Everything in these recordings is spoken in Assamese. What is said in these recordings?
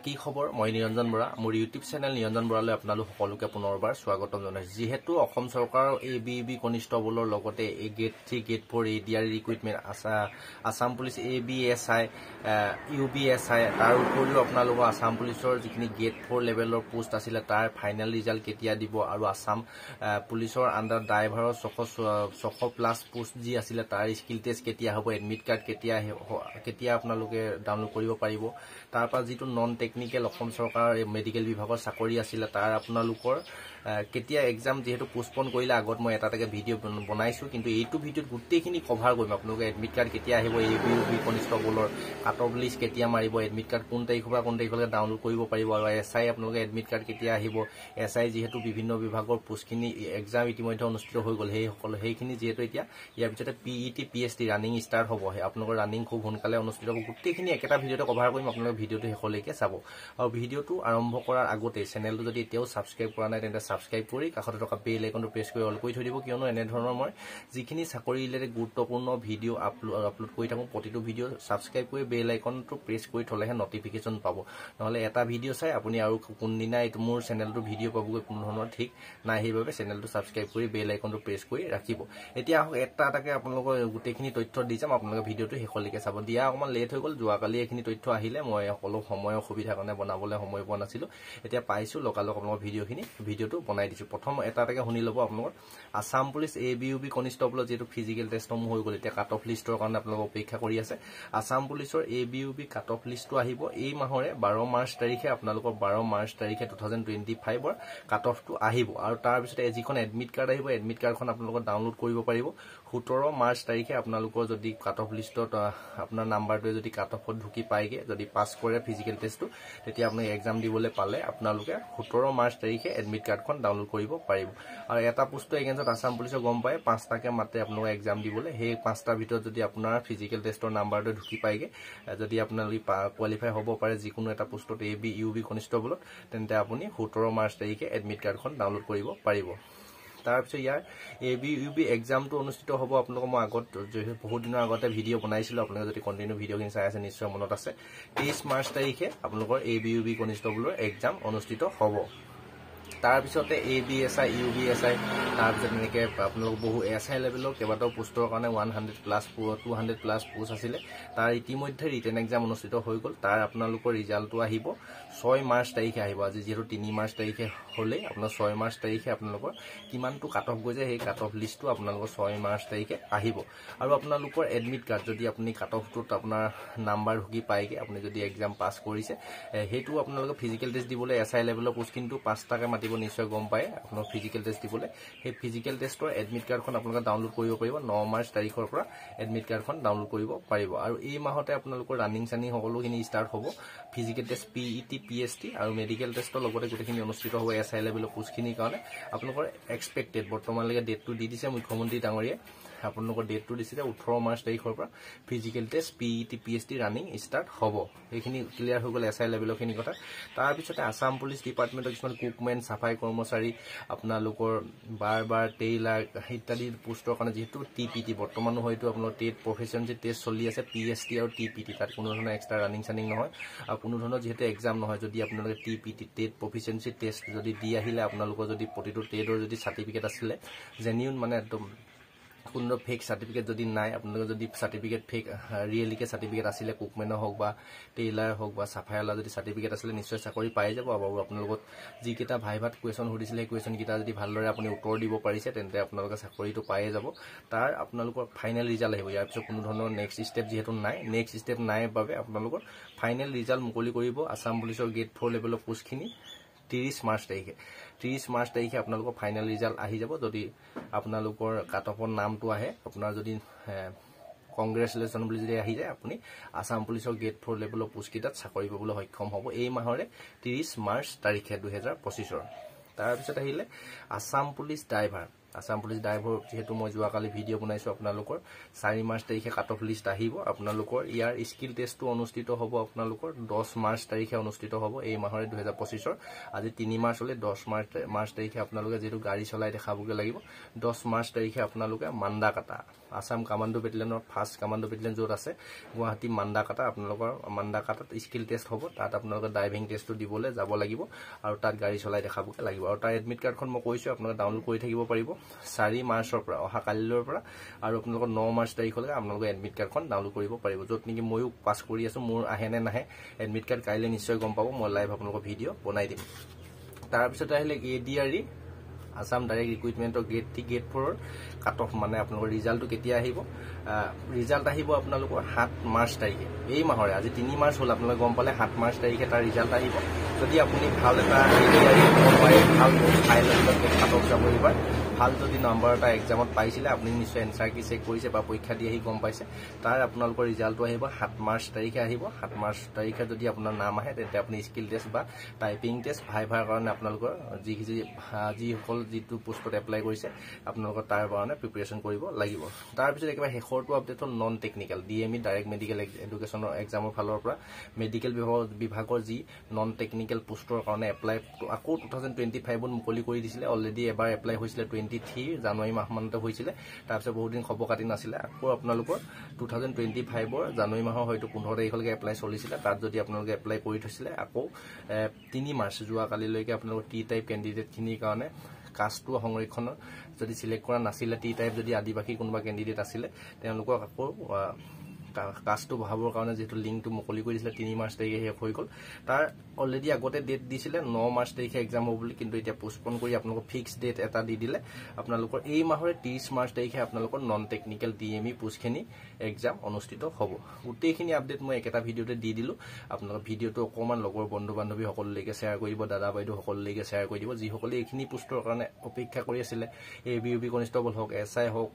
কি খবৰ মই নিৰঞ্জন বৰা মোৰ ইউটিউব চেনেল নিৰঞ্জন বৰালৈ আপোনালোক সকলোকে পুনৰবাৰ স্বাগতম জনাইছো যিহেতু অসম চৰকাৰৰ এবিইবি কনিষ্টবলৰ লগতে এই grade 3 grade 4 ADR recruitment Assam police ABSI UBSI তাৰ উপৰিও আপোনালোকৰ আসাম পুলিচৰ যিখিনি গেট 4 লেভেলৰ পোষ্ট আছিল তাৰ ফাইনেল ৰিজাল্ট কেতিয়া দিব আৰু আসাম পুলিচৰ আন্ডাৰ ড্ৰাইভাৰৰ 600 প্লাস পোষ্ট যি আছিল তাৰ স্কিল টেষ্ট কেতিয়া হ'ব এডমিট কাৰ্ড কেতিয়া আপোনালোকে ডাউনলোড কৰিব পাৰিব তাৰ পৰা যিটো নন টেকনিক্যাল অসম চৰকাৰৰ মেডিকেল বিভাগৰ চাকৰি আছিল তাৰ আপোনালোকৰ কেতিয়া এক্সাম যেহেতু পোষ্টপন কৰিলে আগত মই এটা ভিডিঅ' বনাইছো কিন্তু এইটো ভিডিঅ'ত গোটেইখিনি কভাৰ কৰিম আপোনালোকে এডমিট কাৰ্ড কেতিয়া আহিব এবিইবি কনিষ্টবলৰ কাট অফ লিষ্ট কেতিয়া মাৰিব এডমিট কাৰ্ড কোন তাৰিখৰ পৰা কোন তাৰিখলৈকে ডাউনলোড কৰিব পাৰিব আৰু এসআই আপোনালোকে এডমিট কাৰ্ড কেতিয়া আহিব এসআই যেহেতু বিভিন্ন বিভাগৰ পোষ্টখিনি এক্সাম ইতিমধ্যে অনুষ্ঠিত হৈ গ'ল সেইখিনি যেহেতু এতিয়া ইয়াৰ পিছতে পিইটি পিএছটি ৰানিং ষ্টাৰ্ট হ'ব আপোনালোকৰ ৰানিং খুব সোনকালে অনুষ্ঠিত হ'ব গোটেইখিনি একেটা ভিডিঅ'তে কভাৰ কৰিম আপোনালোকে ভিডিঅ'টো শেষলৈকে চাব আৰু ভিডিঅ'টো আৰম্ভ কৰাৰ আগতে চেনেলটো যদি এতিয়াও সাবস্ক্ৰাইব কৰা নাই তেন্তে সাবস্ক্ৰাইব কৰি কাষতে থকা বেল আইকনটো প্ৰেছ কৰি অল কৰি থৈ দিব কিয়নো এনে ধৰণৰ মই যিখিনি চাকৰি ৰিলেটেড গুৰুত্বপূৰ্ণ ভিডিঅ' আপলোড কৰি থাকোঁ প্ৰতিটো ভিডিঅ' সাবস্ক্ৰাইব কৰি বেল আইকনটো প্ৰেছ কৰি থলেহে নটিফিকেশ্যন পাব নহলে এটা ভিডিঅ' চাই আপুনি আৰু কোনদিনা এইটো মোৰ চেনেলটো ভিডিঅ' পাবগৈ কোনো ধৰণৰ ঠিক নাই সেইবাবে চেনেলটো সাবস্ক্ৰাইব কৰি বেল আইকনটো প্ৰেছ কৰি ৰাখিব এতিয়া এটাকে আপোনালোকৰ গোটেইখিনি তথ্য দি যাম আপোনালোকে ভিডিঅ'টো শেষলৈকে চাব দিয়া অকমান লেট হৈ গ'ল যোৱাকালি এইখিনি তথ্য আহিলে মই অলপ সময় অসুবিধা কাৰণে বনাবলৈ সময় পোৱা নাছিলো এতিয়া পাইছো লগালগ আপোনালোকৰ ভিডিঅ'টো বনাই দিছো প্ৰথম এটাকে শুনি ল'ব আপোনালোকৰ আসাম পুলিচ এবিইবি কনিষ্টবলৰ যেটো ফিজিক্যাল টেষ্টসমূহ হৈ গ'ল এতিয়া কাট অফ লিষ্টৰ কাৰণে আপোনালোক অপেক্ষা কৰি আছে আসাম পুলিচৰ এবিইবি কাট অফ লিষ্টটো আহিব এই মাহৰে 12 মাৰ্চ তাৰিখে আপোনালোকৰ 12 মাৰ্চ তাৰিখে 2025 ৰ কাট অফটো আহিব আৰু তাৰ পিছতে যিখন এডমিট কাৰ্ড আহিব এডমিট কাৰ্ডখন আপোনালোকে ডাউনলোড কৰিব পাৰিব 17 মাৰ্চ তাৰিখে আপোনালোকৰ যদি কাট অফ লিষ্টত আপোনাৰ নাম্বাৰটো যদি কাট অফত ঢুকি পায়গে যদি পাস কৰে ফিজিক্যাল টেষ্টটো তেতিয়া আপুনি এক্সাম দিবলৈ পালে আপোনালোকে 17 মাৰ্চ তাৰিখে এডমিট কাৰ্ডখন ডাউনলোড কৰিব পাৰিব আৰু এটা পোষ্টৰ এগেইনষ্ট আসাম পুলিচৰ গম পায় 5টাকে মাতে আপোনালোকে এক্সাম দিবলৈ সেই 5টাৰ ভিতৰত যদি আপোনাৰ ফিজিক্যাল টেষ্টৰ নাম্বাৰটো ঢুকি পায়গে যদি আপোনালোকে কোৱালিফাই হ'ব পাৰে যিকোনো এটা পোষ্টত এবিইবি কনিষ্টবলত তেন্তে আপুনি 17 মাৰ্চ তাৰিখে এডমিট কাৰ্ডখন ডাউনলোড কৰিব পাৰিব তাৰ পিছত ইয়াৰ এবিইবি এক্সামটো অনুষ্ঠিত হ'ব আপোনালোকক মই আগত বহুত দিনৰ আগতে ভিডিঅ' বনাইছিলো আপোনালোকে যদি কন্টিনিউ ভিডিঅ'খিনি চাই আছে নিশ্চয় মনত আছে 23 মাৰ্চ তাৰিখে আপোনালোকৰ এবিইবি কনিষ্টবলৰ এক্সাম অনুষ্ঠিত হ'ব তাৰ পিছতে এবিএসআই ইউবিএসআই তাৰ পিছত এনেকৈ আপোনালোক বহু এসআই লেভেলৰ কেইবাটাও পোষ্টৰ কাৰণে 100 প্লাস 200 প্লাস পোষ্ট আছিলে তাৰ ইতিমধ্যে ৰিটেন এক্সাম অনুষ্ঠিত হৈ গ'ল তাৰ আপোনালোকৰ ৰিজাল্টটো আহিব 6 মাৰ্চ তাৰিখে আহিব আজি যেহেতু 3 মাৰ্চ তাৰিখে হ'লে আপোনাৰ 6 মাৰ্চ তাৰিখে আপোনালোকৰ কিমানটো কাট অফ গৈছে সেই কাট অফ লিষ্টটো আপোনালোকৰ 6 মাৰ্চ তাৰিখে আহিব আৰু আপোনালোকৰ এডমিট কাৰ্ড যদি আপুনি কাট অফটোত আপোনাৰ নাম্বাৰ ঢুকি পায়গে আপুনি যদি এক্সাম পাছ কৰিছে হেতু আপোনালোকে ফিজিক্যাল টেষ্ট দিবলৈ এসআই লেভেলৰ পোষ্ট কিন্তু 5টাকে মাতিব নিশ্চয় গম পায় আপোনাৰ ফিজিক্যাল টেষ্ট দিবলৈ সেই ফিজিক্যাল টেষ্টৰ এডমিট কাৰ্ডখন আপোনালোকে ডাউনলোড কৰিব পাৰিব 9 মাৰ্চ তাৰিখৰ পৰা এডমিট কাৰ্ডখন ডাউনলোড কৰিব পাৰিব আৰু এই মাহতে আপোনালোকৰ ৰানিং চানিং সকলোখিনি ষ্টাৰ্ট হ'ব ফিজিক্যাল টেষ্ট পিইটি পিএছটি আৰু মেডিকেল টেষ্টৰ লগতে গোটেইখিনি অনুষ্ঠিত হ'ব এসআই লেভেলৰ পোষ্টখিনিৰ কাৰণে আপোনালোকৰ এক্সপেক্টেড বৰ্তমানলৈকে ডেটটো দি দিছে মুখ্যমন্ত্ৰী ডাঙৰীয়ে আপোনালোকৰ ডেটটো দিছিলে 18 মাৰ্চ তাৰিখৰ পৰা physical test PET PST running start হ'ব এইখিনি ক্লিয়াৰ হৈ গ'ল এসআই লেভেলৰ খিনি কথা তাৰ পিছতে আসাম পুলিচ ডিপাৰ্টমেণ্টৰ কিছুমান কুকমেন সাফাই কৰ্মচাৰী আপোনালোকৰ বাৰ টেইলাৰ ইত্যাদি পোষ্টৰ কাৰণে যেহেতু টিপিটি বৰ্তমানো হয়তো আপোনাৰ টেট প্ৰফেচনেল টেষ্ট চলি আছে পিএছটি আৰু টিপিটি তাত কোনো ধৰণৰ এক্সট্ৰা ৰানিং চানিং নহয় আৰু কোনো ধৰণৰ যেহেতু এক্সাম নহয় যদি আপোনালোকে টিপিটি টেট প্ৰফেচনেল টেষ্ট যদি দি আহিলে আপোনালোকৰ যদি প্ৰতিটো টেটৰ যদি সাৰ্টিফিকেট আছিলে জেনিউন মানে একদম কোনো ফেক সাৰ্টিফিকেট যদি নাই আপোনালোকে যদি সাৰ্টিফিকেট ফেক ৰিয়েলিকে সাৰ্টিফিকেট আছিলে কুকমেনৰ হওক বা টেইলাৰ হওক বা সাফাইলা যদি সাৰ্টিফিকেট আছিলে নিশ্চয় চাকৰি পাই যাব আৰু আপোনালোকক যিকেইটা ভাইভাত কুৱেশ্যন সুধিছিলে সেই কুৱেশ্যন কেইটা যদি ভালদৰে আপুনি উত্তৰ দিব পাৰিছে তেন্তে আপোনালোকে চাকৰিটো পায়ে যাব তাৰ আপোনালোকৰ ফাইনেল ৰিজাল্ট আহিব ইয়াৰ পিছত কোনো ধৰণৰ নেক্সট ষ্টেপ যেহেতু নাই নেক্সট ষ্টেপ নাই বাবে আপোনালোকৰ ফাইনেল ৰিজাল্ট মুকলি কৰিব আসাম পুলিচৰ গেট 4 লেভেলৰ পোষ্টখিনি 30 মাৰ্চ তাৰিখে আপোনালোকৰ ফাইনেল ৰিজাল্ট আহি যাব যদি আপোনালোকৰ কাট অফৰ নামটো আহে আপোনাৰ যদি কংগ্ৰেচুলেশ্যন বুলি যদি আহি যায় আপুনি আসাম পুলিচৰ গেট 4 লেভেলৰ পোষ্টকেইটাত চাকৰি পাবলৈ সক্ষম হ'ব এই মাহৰে 30 মাৰ্চ তাৰিখে 2025 তাৰ পিছত আহিলে Assam police driver Assam police driver যেহেতু মই যোৱাকালি ভিডিঅ' বনাইছোঁ আপোনালোকৰ 4 মাৰ্চ তাৰিখে কাট অফ লিষ্ট আহিব আপোনালোকৰ ইয়াৰ স্কিল টেষ্টটো অনুষ্ঠিত হ'ব আপোনালোকৰ 10 মাৰ্চ তাৰিখে অনুষ্ঠিত হ'ব এই মাহৰে 2025 আজি 3 মাৰ্চ হলে 10 মাৰ্চ তাৰিখে আপোনালোকে যেটো গাড়ী চলাই দেখাবগে লাগিব 10 মাৰ্চ তাৰিখে আপোনালোকে মান্দাকাটা আসাম কমান্ডো বেটেলিয়নৰ ফাৰ্ষ্ট কমান্ডো বেটেলিয়ন য'ত আছে গুৱাহাটী মান্দাকাটা আপোনালোকৰ মান্দাকাটাত স্কিল টেষ্ট হ'ব তাত আপোনালোকে ড্ৰাইভিং টেষ্টটো দিবলৈ যাব লাগিব আৰু তাত গাড়ী চলাই দেখাবগে লাগিব আৰু তাৰ এডমিট কাৰ্ডখন মই কৈছো আপোনালোকে ডাউনলোড কৰি থাকিব পাৰিব 4 মাৰ্চৰ পৰা অহা কালিলৈৰ পৰা আৰু আপোনালোকৰ 9 মাৰ্চ তাৰিখলৈকে আপোনালোকে এডমিট কাৰ্ডখন ডাউনলোড কৰিব পাৰিব য'ত নেকি ময়ো পাছ কৰি আছো মোৰ আহে নে নাহে এডমিট কাৰ্ড কাইলৈ নিশ্চয় গম পাব মই লাইভ আপোনালোকৰ ভিডিঅ' বনাই দিম তাৰ পিছত আহিলে এডিআৰই আসাম ডাইৰেক্ট ৰিক্ৰুটমেন্টৰ গেট 3 গেট 4 কাট অফ মানে আপোনালোকৰ ৰিজাল্টটো কেতিয়া আহিব ৰিজাল্ট আহিব আপোনালোকৰ 7 মাৰ্চ তাৰিখে এই মাহৰে আজি 3 মাৰ্চ হল আপোনালোকে গম পালে 7 মাৰ্চ তাৰিখে তাৰ ৰিজাল্ট আহিব যদি আপুনি ভাল এটা ভাল ফাইল কাট অফ যাব এইবাৰ ভাল যদি নাম্বাৰ এটা এক্সামত পাইছিলে আপুনি নিশ্চয় এনসাৰ কি চেক কৰিছে বা পৰীক্ষা দি আহি গম পাইছে তাৰ আপোনালোকৰ ৰিজাল্টটো আহিব 7 মাৰ্চ তাৰিখে আহিব 7 মাৰ্চ তাৰিখে যদি আপোনাৰ নাম আহে তেন্তে আপুনি স্কিল টেষ্ট বা টাইপিং টেষ্ট ভাইভাৰ কাৰণে আপোনালোকৰ যিসকল যিটো পোষ্টত এপ্লাই কৰিছে আপোনালোকৰ তাৰ কাৰণে প্ৰিপাৰেচন কৰিব লাগিব তাৰ পিছত একেবাৰে শেষৰটো আপডেট হ'ল non technical DME direct medical এডুকেশ্যনৰ এক্সামৰ ফালৰ পৰা মেডিকেল বিভাগৰ যি নন টেকনিক্যাল পোষ্টৰ কাৰণে এপ্লাই আকৌ 2025 ত মুকলি কৰি দিছিলে অলৰেডি এবাৰ এপ্লাই হৈছিলে 23 জানুৱাৰী মাহ মানতে হৈছিলে তাৰপিছত বহুত দিন খবৰ কাটি নাছিলে আকৌ আপোনালোকৰ 2025 ৰ জানুৱাৰী মাহৰ হয়তো 15 তাৰিখলৈকে এপ্লাই চলিছিলে তাত যদি আপোনালোকে এপ্লাই কৰি থৈছিলে আকৌ 3 মাৰ্চ যোৱা কালিলৈকে আপোনালোকৰ টি টাইপ কেণ্ডিডেট খিনিৰ কাৰণে কাষ্টটো সংৰক্ষণ যদি সিলেক্ট কৰা নাছিলে টি টাইপ যদি আদিবাসী কোনোবা কেণ্ডিডেট আছিলে তেওঁলোকক আকৌ কাষ্টটো বহাবৰ কাৰণে যেটো লিংকটো মুকলি কৰি দিছিলে 3 মাৰ্চ তাৰিখে শেষ হৈ গল তাৰ অলৰেডি আগতে ডেট দিছিলে 9 মাৰ্চ তাৰিখে এক্সাম হ'ব বুলি কিন্তু এতিয়া পোষ্টপন কৰি আপোনালোকক ফিক্স ডেট এটা দি দিলে আপোনালোকৰ এই মাহৰে 30 মাৰ্চ তাৰিখে আপোনালোকৰ নন টেকনিক্যাল ডিএমই পোষ্টখিনি এক্সাম অনুষ্ঠিত হ'ব গোটেইখিনি আপডেট মই একেটা ভিডিঅতে দি দিলো আপোনালোকৰ ভিডিঅটো অকমান লগৰ বন্ধু বান্ধৱী সকললৈকে শ্বেয়াৰ কৰিব দাদা বাইদেউ সকললৈকে শ্বেয়াৰ কৰি দিব যিসকলে এইখিনি পোষ্টৰ কাৰণে অপেক্ষা কৰি আছিলে এবিইউবি কনষ্টেবল হওক এসআই হওক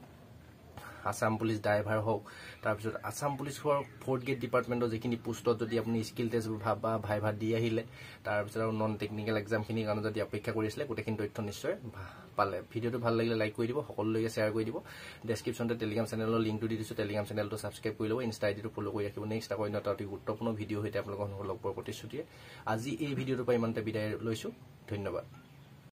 আসাম পুলিচ ড্ৰাইভাৰ হওক তাৰপিছত আসাম পুলিচৰ 4th গেট ডিপাৰ্টমেন্টৰ যিখিনি পোষ্টত যদি আপুনি স্কিল টেষ্ট বা ভাইভা দি আহিলে তাৰপিছত আৰু নন টেকনিক্যাল এক্সামখিনিৰ কাৰণে যদি অপেক্ষা কৰিছিলে গোটেইখিনি তথ্য নিশ্চয় পালে ভিডিঅটো ভাল লাগিলে লাইক কৰি দিব সকলোলৈকে শ্বেয়াৰ কৰি দিব ডেছক্ৰিপশ্যনতে টেলিগ্ৰাম চেনেলৰ লিংকটো দি দিছো টেলিগ্ৰাম চেনেলটো ছাবস্ক্ৰাইব কৰি ল'ব ইনষ্টা আইডিটো ফ'ল' কৰি ৰাখিব নেক্সট আকৌ এটা অতি গুৰুত্বপূৰ্ণ ভিডিঅ' সৈতে আপোনালোকৰ লগ পোৱাৰ প্ৰতিশ্ৰুতিয়ে আজি এই ভিডিঅ'টোৰ পৰা ইমানতে বিদায় লৈছো ধন্যবাদ